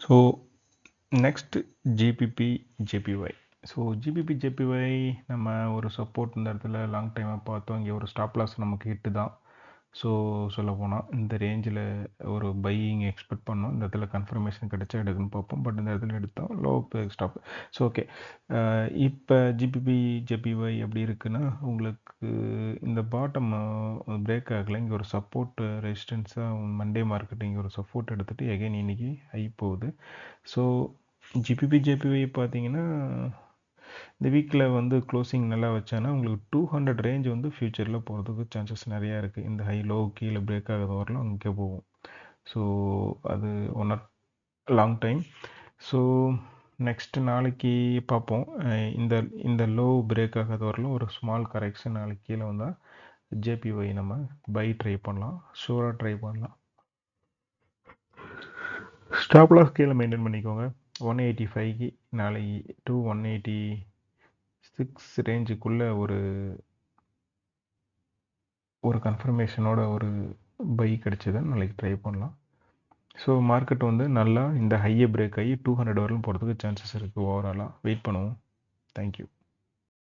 So next GBP JPY. So GBP JPY நம்ம ஒரு support இந்த இடத்துல லாங் டைமாக பார்த்தோம். இங்கே ஒரு ஸ்டாப் லாஸ் நமக்கு ஹிட்டு தான். ஸோ சொல்ல போனால் இந்த ரேஞ்சில் ஒரு பையிங் எக்ஸ்பெக்ட் பண்ணோம். இந்த இடத்துல கன்ஃபர்மேஷன் கிடைச்சா எடுக்குன்னு பார்ப்போம். பட் இந்த இடத்துல எடுத்தோம் லோ ஸ்டாப். ஸோ ஓகே, இப்போ ஜிபிபி ஜேபிஒய் எப்படி இருக்குன்னா, உங்களுக்கு இந்த பாட்டம் பிரேக் ஆகலை. இங்கே ஒரு சப்போர்ட் ரெசிஸ்டன்ஸாக மண்டே மார்க்கெட் இங்கே ஒரு சப்போர்ட் எடுத்துகிட்டு எகைன் இன்னைக்கு ஹை போகுது. ஸோ ஜிபிபி ஜேபிஒய் பார்த்தீங்கன்னா இந்த வீக்கில் வந்து க்ளோசிங் நல்லா வச்சானா உங்களுக்கு 200 ரேஞ்ச் வந்து ஃப்யூச்சரில் போகிறதுக்கு சான்சஸ் நிறையா இருக்குது. இந்த ஹை லோ கீழே பிரேக் ஆகாத வரலாம் அங்கே போகும். ஸோ அது one hour long time. So next நாளைக்கு பார்ப்போம். இந்த இந்த லோ பிரேக் ஆகாத வரலாம் ஒரு ஸ்மால் கரெக்ஷன் நாளைக்கு கீழே வந்தால் ஜேபிஒய் நம்ம பை ட்ரை பண்ணலாம், ஷூராக ட்ரை பண்ணலாம். ஸ்டாப் லாஸ் கீழே மெயின்டைன் பண்ணிக்கோங்க. 185க்கு நாளைக்கு டு 186 ரேஞ்சுக்குள்ளே ஒரு கன்ஃபர்மேஷனோட ஒரு பை கிடைச்சதை நாளைக்கு ட்ரை பண்ணலாம். ஸோ மார்க்கெட் வந்து நல்லா இந்த ஹையை பிரேக் ஆகி 200 வரலும் போகிறதுக்கு சான்சஸ் இருக்குது. ஓவராலாக வெயிட் பண்ணுவோம். தேங்க்யூ.